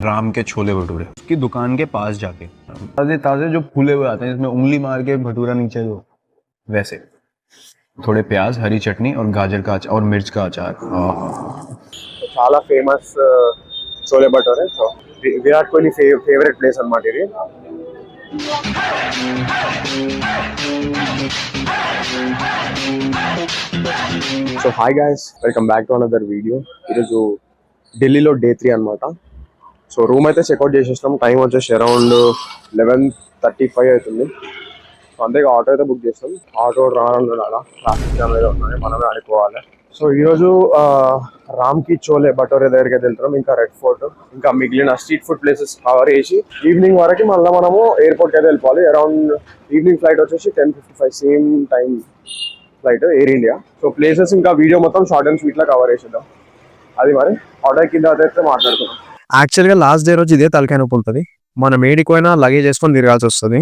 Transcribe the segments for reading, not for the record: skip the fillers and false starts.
राम के छोले भटूरे उसकी दुकान के पास जाके ताजे ताजे जो फूले हुए आते हैं जिसमें उंगली मार के भटूरा नीचे दो, वैसे थोड़े प्याज, हरी चटनी और गाजर का अचार और मिर्च का अचार। చాలా famous chole bhature. So Virat Kohli favourite place అన్నమాట ఇది. So hi guys, welcome back to another video. ఈరోజు ఢిల్లీలో డే 3 అనమాట. సో రూమ్ అయితే చెక్అవుట్ చేసేసినాం. టైం వచ్చేసి అరౌండ్ 11:35 అవుతుంది. సో అంతేగా ఆటో అయితే బుక్ చేస్తాం. ఆటో రానున్నాడు, అలా ట్రాఫిక్ జామ్ ఏదో ఉన్నాయి, మనమే ఆడిపోవాలి. సో ఈరోజు రామ్ కి చోలే భటూరే దగ్గరికి అయితే వెళ్తున్నాం. ఇంకా రెడ్ ఫోర్ట్, ఇంకా మిగిలిన స్ట్రీట్ ఫుడ్ ప్లేసెస్ కవర్ చేసి ఈవినింగ్ వరకు మళ్ళీ మనము ఎయిర్పోర్ట్కి అయితే వెళ్ళిపోవాలి. అరౌండ్ ఈవినింగ్ ఫ్లైట్ వచ్చేసి 10:55 same time flight air India. So places ఇంకా వీడియో మొత్తం short and sweet law cover చేసేద్దాం. అది మరి ఆర్డర్ కింద అయితే మాట్లాడుతున్నాం. యాక్చువల్గా లాస్ట్ డే రోజు ఇదే తలకాయ నొప్పి ఉంటుంది. మనం ఏడికి పోయినా లగేజ్ వేసుకొని తిరగాల్సి వస్తుంది.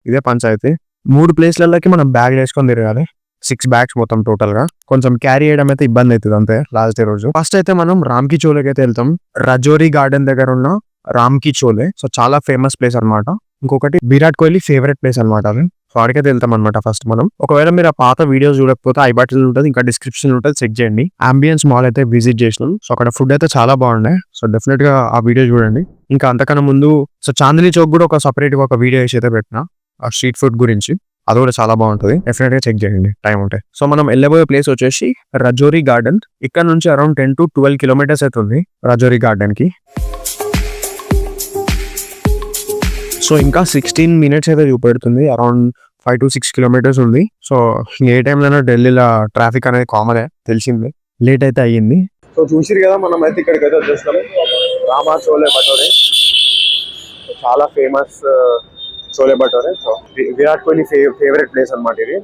ఇదే పంచాయతీ. 3 ప్లేస్లకి మనం బ్యాగ్ వేసుకొని తిరగాలి. 6 బ్యాగ్స్ మొత్తం టోటల్ గా. కొంచెం క్యారీ చేయడం అయితే ఇబ్బంది అవుతుంది అంతే లాస్ట్ డే రోజు. ఫస్ట్ అయితే మనం రామ్ కి చోలేకి అయితే వెళ్తాం. రజోరీ గార్డెన్ దగ్గర ఉన్న రామ్ కి చోలే. సో చాలా ఫేమస్ ప్లేస్ అనమాట. ఇంకొకటి విరాట్ కోహ్లీ ఫేవరెట్ ప్లేస్ అనమాట అది. సో అడిగైతే వెళ్తాం అనమాట ఫస్ట్ మనం. ఒకవేళ మీరు ఆ పాత వీడియోస్ చూడకపోతే ఐ బటన్ ఉంటుంది, ఇంకా డిస్క్రిప్షన్ ఉంటుంది, చెక్ చేయండి. అంబియన్స్ మాల్ అయితే విజిట్ చేసినాం. సో అక్కడ ఫుడ్ అయితే చాలా బాగున్నాయి. సో డెఫినెట్ గా ఆ వీడియో చూడండి. ఇంకా అంతకన్నా ముందు సో చాందినీ చౌక్ కూడా ఒక సపరేట్ గా ఒక వీడియో వేసి అయితే పెట్టిన ఆ స్ట్రీట్ ఫుడ్ గురించి. అది కూడా చాలా బాగుంటుంది. డెఫినెట్ గా చెక్ చేయండి టైం ఉంటే. సో మనం వెళ్ళబోయే ప్లేస్ వచ్చేసి రజోరీ గార్డెన్. ఇక్కడ నుంచి అరౌండ్ 10 to 12 కిలోమీటర్స్ అవుతుంది రజోరీ గార్డెన్ కి. సో ఇంకా 16 మినిట్స్ అయితే చూపెడుతుంది. అరౌండ్ 5 to 6 కిలోమీటర్స్ ఉంది. సో ఏ టైంలో ఢిల్లీలో ట్రాఫిక్ అనేది కామనే, తెలిసిందే. లేట్ అయితే అయ్యింది. సో చూసిరు కదా, మనం అయితే ఇక్కడికి అయితే వచ్చేస్తాం. రామా చోలే భటూరే చాలా famous chole bhature. So Virat Kohli favourite place అన్నమాట ఇది.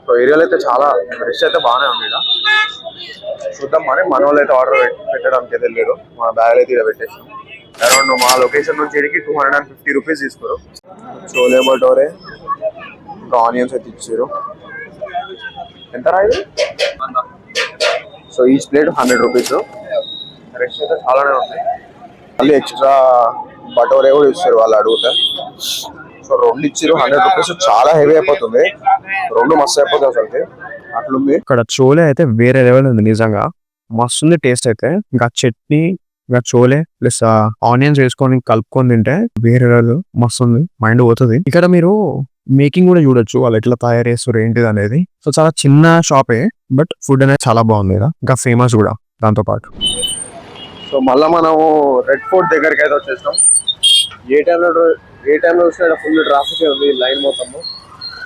సో ఏరియాలో అయితే చాలా రష్ అయితే బాగానే ఉంది ఇక్కడ. చూద్దాం మరి. మన వాళ్ళు అయితే ఆర్డర్ పెట్టడానికి అయితే వెళ్ళారు. మన బ్యాగ్ అయితే ఇక్కడ పెట్టేసాం. అరౌండ్ మా లొకేషన్ నుంచి ఇక్కడికి 250 రూపీస్ తీసుకోరు. చోలే భటూరే ఇంకా ఆనియన్స్ అయితే ఇచ్చారు. ఎంత రాదు. So each plate 100 rupees. Rush అయితే చాలానే ఉంది. మళ్ళీ ఎక్స్ట్రా భటూరే కూడా ఇస్తారు వాళ్ళు అడిగితే. సో 2 ఇచ్చారు 100 రూపీస్. చాలా హెవీ అయిపోతుంది. 2 మస్తు అయిపోతుంది అసలు. అట్లుంది. ఇక్కడ చోలే అయితే వేరే లెవెల్ ఉంది నిజంగా. మస్తు ఉంది టేస్ట్ అయితే. ఇంకా చట్నీ, ఇంకా చోలే ప్లస్ ఆనియన్స్ వేసుకొని కలుపుకొని తింటే వేరే లెవెల్. మస్తు ఉంది, మైండ్ పోతుంది. ఇక్కడ మీరు మేకింగ్ కూడా చూడొచ్చు, వాళ్ళు ఎట్లా తయారు చేస్తారు ఏంటిది అనేది. సో చాలా చిన్న షాపే, బట్ ఫుడ్ అనేది చాలా బాగుంది కదా. ఇంకా ఫేమస్ కూడా దాంతో పాటు. సో మళ్ళీ మనము రెడ్ ఫోర్ట్ దగ్గరికి అయితే వచ్చేసాం. ఏ టైంలో చూసినా ఫుల్ ట్రాఫిక్ ఉంది, లైన్ మొత్తము.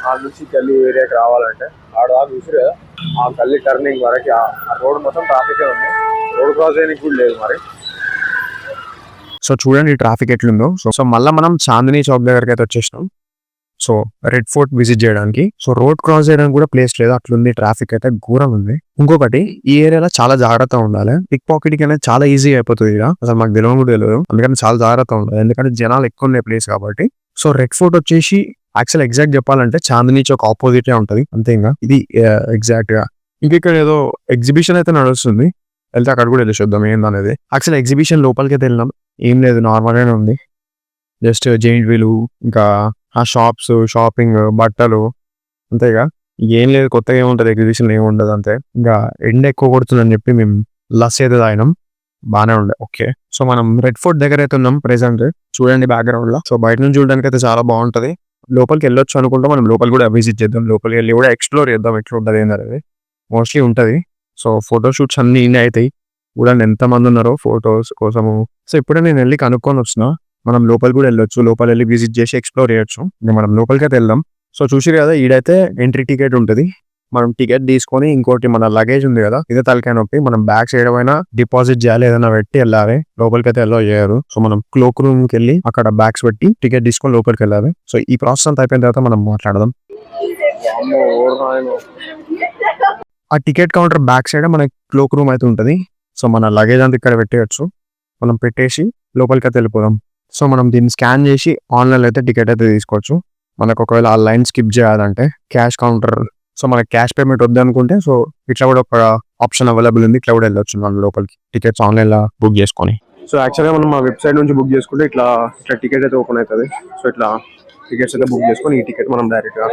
ఆ నుంచి గల్లీ ఏరియాకి రావాలంటే ఆడ దాకా చూసారు కదా, ఆ గల్లీ టర్నింగ్ వరకు ఆ రోడ్ మొత్తం ట్రాఫిక్ ఉంది. రోడ్ క్రాస్ చేయడానికి కూడా లేదు మరి. సో చూడండి ట్రాఫిక్ ఎట్లుందో. సో మళ్ళీ మనం చాందినీ చౌక్ దగ్గరికి అయితే వచ్చేసినాం. సో రెడ్ ఫోర్ట్ విజిట్ చేయడానికి. సో రోడ్ క్రాస్ చేయడానికి కూడా ప్లేస్ లేదు, అట్లుంది. ట్రాఫిక్ అయితే ఘోరం ఉంది. ఇంకొకటి, ఈ ఏరియాలో చాలా జాగ్రత్తగా ఉండాలి. పిక్ పాకెటింగ్ అనేది చాలా ఈజీ అయిపోతుంది ఇక్కడ. అసలు మాకు తెలియదు కూడా తెలియదు, అందుకని చాలా జాగ్రత్తగా ఉండాలి. ఎందుకంటే జనాలు ఎక్కువ ఉన్న ప్లేస్ కాబట్టి. సో రెడ్ ఫోర్ట్ వచ్చేసి యాక్చువల్ ఎగ్జాక్ట్ చెప్పాలంటే చాందినీ చౌక్ ఆపోజిట్ ఉంటది అంతే. ఇంకా ఇది ఎగ్జాక్ట్ గా. ఇంక ఇక్కడ ఏదో ఎగ్జిబిషన్ అయితే నడుస్తుంది, వెళ్తే అక్కడ కూడా వెళ్ళి చూద్దాం ఏందనేది. యాక్చువల్ ఎగ్జిబిషన్ లోపలికి అయితే వెళ్ళినాం, ఏం లేదు, నార్మల్ గానే ఉంది. జస్ట్ జైంట్ వీలు, ఇంకా ఆ షాప్స్, షాపింగ్, బట్టలు, అంతేగా. ఏం లేదు, కొత్తగా ఏముంటది ఎగ్జిబిషన్, ఏముండదు అంతే. ఇంకా ఎండ ఎక్కువ కొడుతుందని చెప్పి మేము లస్సీ అయితే తాగినాం, బాగానే ఉండే. ఓకే. సో మనం రెడ్ ఫోర్ట్ దగ్గర అయితే ఉన్నాం ప్రెసెంట్. చూడండి బ్యాక్గ్రౌండ్ లో. సో బయట నుంచి చూడడానికి అయితే చాలా బాగుంటది. లోపలికి వెళ్ళొచ్చు అనుకుంటే మనం లోపల కూడా విజిట్ చేద్దాం. లోపలికి వెళ్ళి కూడా ఎక్స్ప్లోర్ చేద్దాం ఎట్లా ఉంటుంది ఏంటనేది. మోస్ట్లీ ఉంటది. సో ఫోటో షూట్స్ అన్ని ఇన్ని అవుతాయి. చూడండి ఎంతమంది ఉన్నారో ఫొటోస్ కోసము. సో ఇప్పుడే నేను వెళ్ళి కనుక్కొని వచ్చిన, మనం లోపల కూడా వెళ్ళొచ్చు. లోపల వెళ్ళి విజిట్ చేసి ఎక్స్ప్లోర్ చేయొచ్చు. మనం లోపలికి అయితే వెళ్దాం. సో చూసిరు కదా, ఈడైతే ఎంట్రీ టికెట్ ఉంటుంది. మనం టికెట్ తీసుకొని ఇంకోటి మన లగేజ్ ఉంది కదా, ఇదే తలకాయ నొప్పి. మనం బ్యాగ్స్ ఏడమైనా డిపాజిట్ చేయాలి, ఏదైనా పెట్టి వెళ్ళాలి. లోపలికి అయితే వెళ్ళో చేయరు. సో మనం క్లోక్ రూమ్ కి వెళ్ళి అక్కడ బ్యాగ్స్ పెట్టి టికెట్ తీసుకొని లోపలికి వెళ్ళాలి. సో ఈ ప్రాసెస్ అంతా అయిపోయిన తర్వాత మనం మాట్లాడదాం. ఆ టికెట్ కౌంటర్ బ్యాక్ సైడ్ మన క్లోక్ రూమ్ అయితే ఉంటుంది. సో మన లగేజ్ అంతా ఇక్కడ పెట్టేయచ్చు. మనం పెట్టేసి లోపలికి అయితే వెళ్ళిపోదాం. సో మనం దీన్ని స్కాన్ చేసి ఆన్లైన్ అయితే టికెట్ అయితే తీసుకోవచ్చు. మనకు ఒకవేళ ఆ లైన్ స్కిప్ చేయాలంటే క్యాష్ కౌంటర్ సో మనకి క్యాష్ పేమెంట్ వద్దు అనుకుంటే సో ఇట్లా కూడా ఒక ఆప్షన్ అవైలబుల్ ఉంది. ఇట్లా కూడా వెళ్ళొచ్చు మనం లోపలికి టికెట్స్ ఆన్లైన్లో బుక్ చేసుకొని. సో యాక్చువల్గా మనం మా వెబ్సైట్ నుంచి బుక్ చేసుకుంటే ఇట్లా టికెట్ అయితే ఓపెన్ అవుతుంది. సో ఇట్లా టికెట్స్ అయితే బుక్ చేసుకొని ఈ టికెట్ మనం డైరెక్ట్గా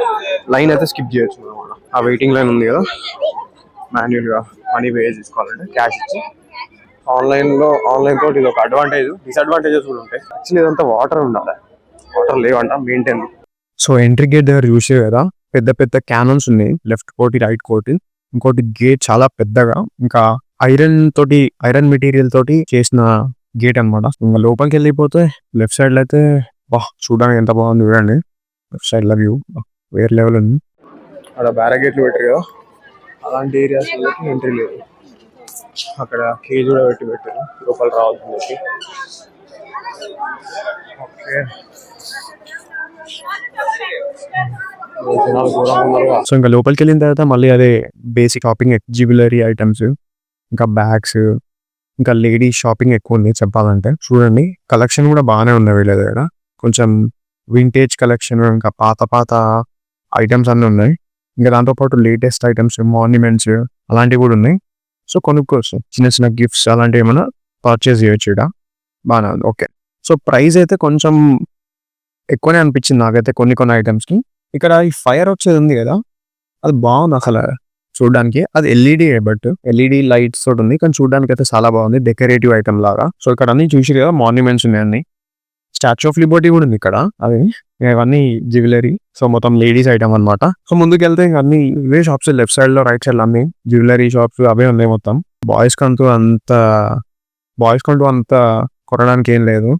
లైన్ అయితే స్కిప్ చేయొచ్చు అనమాట. ఆ వెయిటింగ్ లైన్ ఉంది కదా, మాన్యువల్గా మనీ పే చేసుకోవాలంటే క్యాష్ ఇచ్చి. ఆన్లైన్ తోటి ఇది ఒక అడ్వాంటేజ్. డిసడ్వాంటేజెస్ కూడా ఉంటాయి. యాక్చువల్లీ ఇదంతా వాటర్ ఉండాలి, వాటర్ లేవంట మెయింటైన్. సో ఎంట్రీ గేట్ దగ్గర చూసే కదా పెద్ద పెద్ద క్యానన్స్ ఉన్నాయి, లెఫ్ట్ కోటి రైట్ కోటి. ఇంకోటి గేట్ చాలా పెద్దగా, ఇంకా ఐరన్ మెటీరియల్ తోటి చేసిన గేట్ అనమాట. ఇంకా లోపలికి వెళ్ళిపోతే లెఫ్ట్ సైడ్ లో అయితే చూడడానికి ఎంత బాగుంది చూడండి. లెఫ్ట్ సైడ్ లో వ్యూ వేరే లెవెల్ ఉంది. అక్కడ బ్యారగేట్లు పెట్టారు కదా, అలాంటి ఏరియాస్ ఎంట్రీ లేదు. అక్కడ కేజ్ కూడా పెట్టారు లోపల రావాల్సింది. ఓకే, సో ఇంకా లోపలికి వెళ్ళిన తర్వాత మళ్ళీ అదే బేసిక్ షాపింగ్, జ్యువెలరీ ఐటమ్స్, ఇంకా బ్యాగ్స్, ఇంకా లేడీస్ షాపింగ్ ఎక్కువ ఉంది చెప్పాలంటే. చూడండి కలెక్షన్ కూడా బాగానే ఉంది వీళ్ళ దగ్గర. కొంచెం వింటేజ్ కలెక్షన్, ఇంకా పాత ఐటమ్స్ అన్నీ ఉన్నాయి. ఇంకా దాంతోపాటు లేటెస్ట్ ఐటమ్స్, మాన్యుమెంట్స్ అలాంటివి కూడా ఉన్నాయి. సో కొనుక్కోవచ్చు, చిన్న చిన్న గిఫ్ట్స్ అలాంటివి ఏమైనా పర్చేస్ చేయొచ్చు ఇక్కడ. బాగానే ఉంది. ఓకే, సో ప్రైస్ అయితే కొంచెం ఎక్కువనే అనిపించింది నాకైతే కొన్ని ఐటమ్స్కి. ఇక్కడ ఈ ఫైర్ వచ్చేది ఉంది కదా, అది బాగుంది అసలు చూడడానికి. అది ఎల్ఈడి, బట్ ఎల్ఈడి లైట్స్ తోటి ఉంది, కానీ చూడడానికి అయితే చాలా బాగుంది, డెకరేటివ్ ఐటమ్ లాగా. సో ఇక్కడ అన్ని చూసి కదా మాన్యుమెంట్స్ ఉన్నాయండి. స్టాచ్యూ ఆఫ్ లిబర్టీ కూడా ఉంది ఇక్కడ. అది ఇవన్నీ జ్యువెలరీ, సో మొత్తం లేడీస్ ఐటమ్ అనమాట. సో ముందుకు వెళ్తే ఇంకా అన్ని ఇవే షాప్స్, లెఫ్ట్ సైడ్ లో రైట్ సైడ్ లో అన్ని జ్యువెలరీ షాప్స్ అవే ఉన్నాయి మొత్తం. బాయ్స్ కంటూ అంత కొనడానికి ఏం లేదు.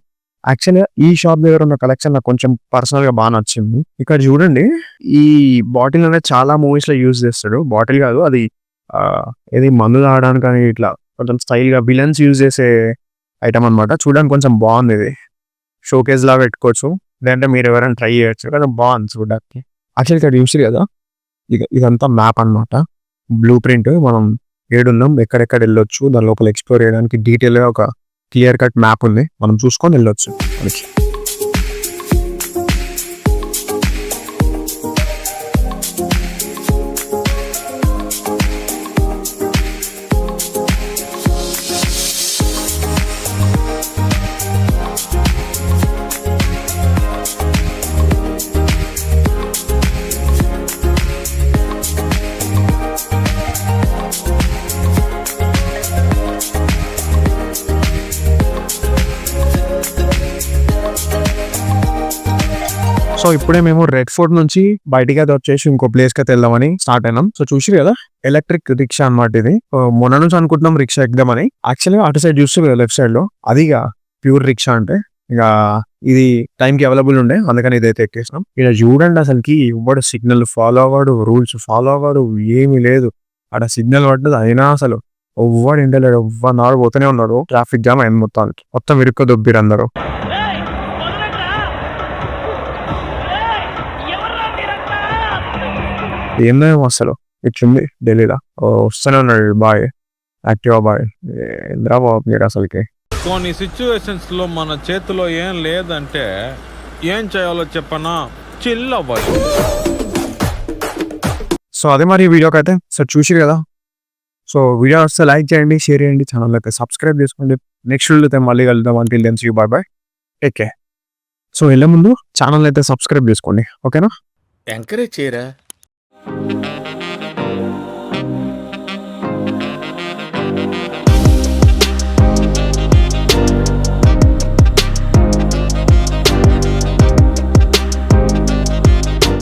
యాక్చువల్గా ఈ షాప్ దగ్గర ఉన్న కలెక్షన్ నాకు కొంచెం పర్సనల్ గా బాగా నచ్చింది. ఇక్కడ చూడండి ఈ బాటిల్ అనేది చాలా మూవీస్ లో యూజ్ చేస్తాడు. బాటిల్ కాదు అది, ఏది మందు తాగడానికి కానీ ఇట్లా కొంచెం స్టైల్ గా విలన్స్ యూజ్ చేసే ఐటమ్ అనమాట. చూడడానికి కొంచెం బాగుంది. ఇది షోకేజ్ లాగా పెట్టుకోవచ్చు, లేదంటే మీరు ఎవరైనా ట్రై చేయొచ్చు కదా, బాగుంది చూడడానికి. యాక్చువల్ ఇక్కడ చూసి కదా ఇదంతా మ్యాప్ అనమాట, బ్లూ ప్రింట్. మనం ఏడున్నాం, ఎక్కడెక్కడ వెళ్ళొచ్చు, దాని లోపల ఎక్స్ప్లోర్ చేయడానికి డీటెయిల్ గా ఒక క్లియర్ కట్ మ్యాప్ ఉంది, మనం చూసుకొని వెళ్ళొచ్చు మనకి. సో ఇప్పుడే మేము రెడ్ ఫోర్ట్ నుంచి బయటికి అయితే వచ్చేసి ఇంకో ప్లేస్ కి అయితే వెళ్దామని స్టార్ట్ అయినాం. సో చూసి కదా ఎలక్ట్రిక్ రిక్షా అనమాట ఇది. మొన్న నుంచి అనుకుంటున్నాం రిక్షా ఎక్కుదామని. యాక్చువల్గా అటు సైడ్ చూస్తే కదా లెఫ్ట్ సైడ్ లో, అదిగా ప్యూర్ రిక్షా అంటే. ఇక ఇది టైంకి అవైలబుల్ ఉండే, అందుకని ఇదైతే ఎక్కేసినాం. ఇక్కడ చూడండి అసలుకి ఎవడు సిగ్నల్ ఫాలో అవ్వడు, రూల్స్ ఫాలో అవ్వడు, ఏమీ లేదు. అక్కడ సిగ్నల్ పడ్డది అయినా అసలు ఎవ్వడు ఇంటలేడు, ఎవ్వరు పోతూనే ఉన్నాడు. ట్రాఫిక్ జామ్ అయింది మొత్తం ఇరుక్క దొబ్బిరు అందరూ. ఏందేమో అసలు ఇట్లుంది ఢిల్లీలో. వస్తూనే ఉన్నాడు బాయ్, యాక్టివా బాయ్. ఇంద్రా బాబు మీరు అసలుకి కొన్ని సిచ్యువేషన్స్ లో మన చేతిలో ఏం లేదంటే ఏం చేయాలో చెప్పనా, చిల్ అవ్వాలి. సో అదే మరి ఈ వీడియోకి అయితే సో చూసి కదా. సో వీడియో వస్తే లైక్ చేయండి, షేర్ చేయండి, ఛానల్ అయితే సబ్స్క్రైబ్ చేసుకోండి. నెక్స్ట్ వీడియో అయితే మళ్ళీ కలుద్దాం. Until then see you, bye bye, take care. So వెళ్ళే ముందు ఛానల్ అయితే సబ్స్క్రైబ్ చేసుకోండి, ఓకేనా? ఎంకరేజ్ చేయరా.